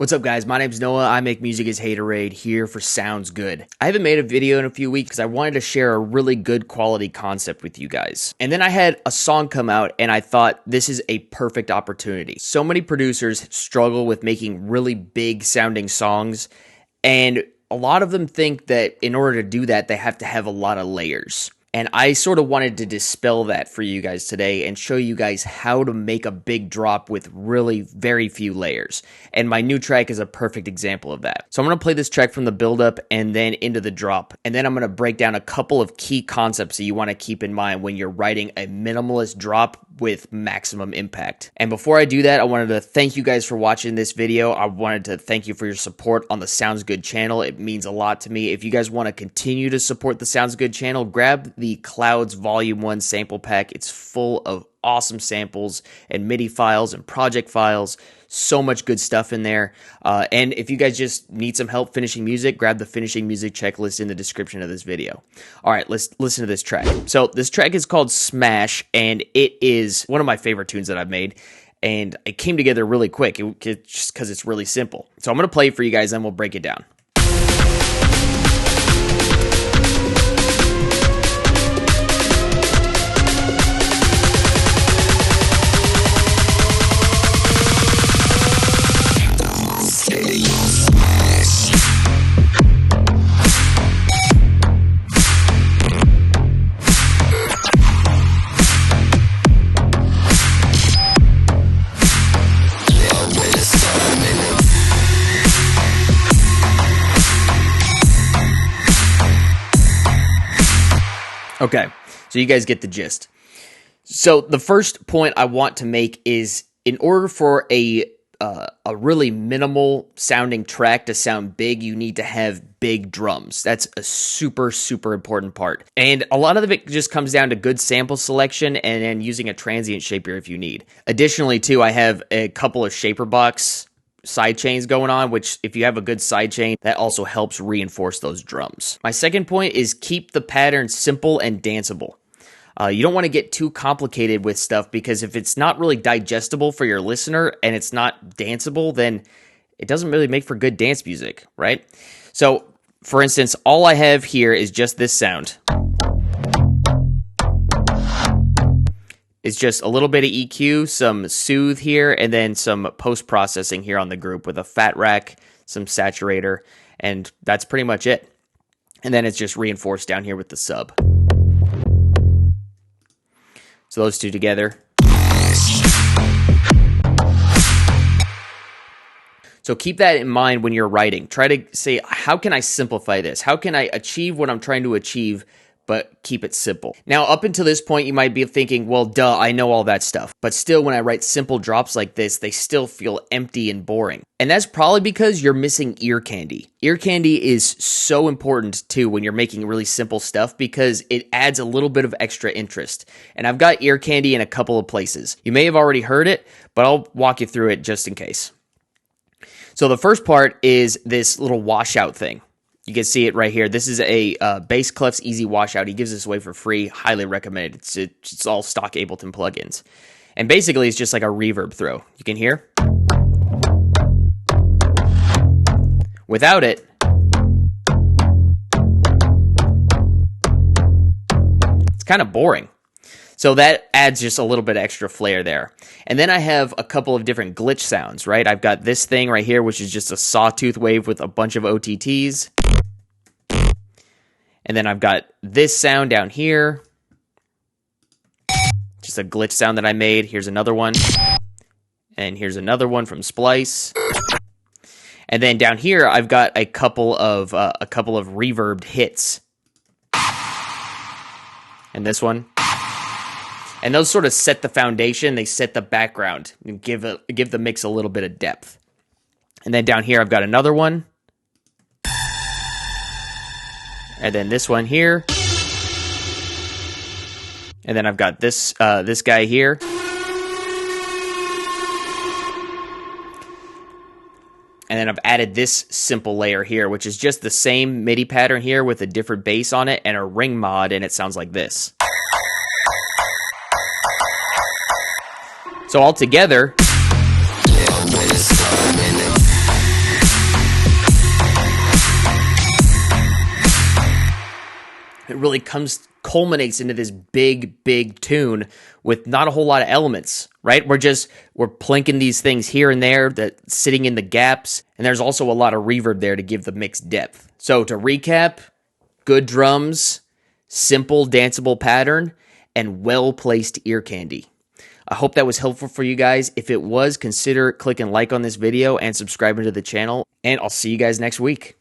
What's up, guys? My name's Noah. I make music as Haterade here for Sounds Good. I haven't made a video in a few weeks because I wanted to share a really good quality concept with you guys. And then I had a song come out and I thought this is a perfect opportunity. So many producers struggle with making really big sounding songs, and a lot of them think that in order to do that, they have to have a lot of layers. And I sort of wanted to dispel that for you guys today and show you guys how to make a big drop with really very few layers. And my new track is a perfect example of that. So I'm going to play this track from the build-up and then into the drop. And then I'm going to break down a couple of key concepts that you want to keep in mind when you're writing a minimalist drop with maximum impact. And before I do that, I wanted to thank you guys for watching this video. I wanted to thank you for your support on the Sounds Good channel. It means a lot to me. If you guys want to continue to support the Sounds Good channel, grab the Clouds Volume 1 sample pack. It's full of awesome samples and MIDI files and project files. So much good stuff in there. And if you guys just need some help finishing music, grab the finishing music checklist in the description of this video. All right, let's listen to this track. So this track is called Smash, and it is one of my favorite tunes that I've made. And it came together really quick just because it's really simple. So I'm going to play it for you guys, and we'll break it down. Okay, so you guys get the gist. So the first point I want to make is, in order for a really minimal sounding track to sound big, you need to have big drums. That's a super, super important part. And a lot of it just comes down to good sample selection and then using a transient shaper if you need. Additionally, too, I have a couple of shaper box side chains going on, which if you have a good side chain, that also helps reinforce those drums. My second point is keep the pattern simple and danceable. You don't want to get too complicated with stuff, because if it's not really digestible for your listener and it's not danceable, then it doesn't really make for good dance music, right? So, for instance, all I have here is just this sound. It's just a little bit of EQ, some soothe here, and then some post-processing here on the group with a fat rack, some saturator, and that's pretty much it. And then it's just reinforced down here with the sub. So those two together. So keep that in mind when you're writing. Try to say, how can I simplify this? How can I achieve what I'm trying to achieve, but keep it simple? Now, up until this point, you might be thinking, well, duh, I know all that stuff. But still, when I write simple drops like this, they still feel empty and boring. And that's probably because you're missing ear candy. Ear candy is so important, too, when you're making really simple stuff, because it adds a little bit of extra interest. And I've got ear candy in a couple of places. You may have already heard it, but I'll walk you through it just in case. So the first part is this little washout thing. You can see it right here. This is a Bass Clef's Easy Washout. He gives this away for free. Highly recommended. It's all stock Ableton plugins. And basically, it's just like a reverb throw. You can hear. Without it, it's kind of boring. So that adds just a little bit extra flair there. And then I have a couple of different glitch sounds, right? I've got this thing right here, which is just a sawtooth wave with a bunch of OTTs. And then I've got this sound down here. Just a glitch sound that I made. Here's another one. And here's another one from Splice. And then down here, I've got a couple of reverbed hits. And this one. And those sort of set the foundation. They set the background and give the mix a little bit of depth. And then down here, I've got another one. And then this one here. And then I've got this guy here. And then I've added this simple layer here, which is just the same MIDI pattern here with a different bass on it and a ring mod, and it sounds like this. So all together, It really culminates into this big tune with not a whole lot of elements, right? We're plinking these things here and there that sitting in the gaps, and there's also a lot of reverb there to give the mix depth. So to recap, good drums, simple danceable pattern, and well-placed ear candy. I hope that was helpful for you guys. If it was, consider clicking like on this video and subscribing to the channel, and I'll see you guys next week.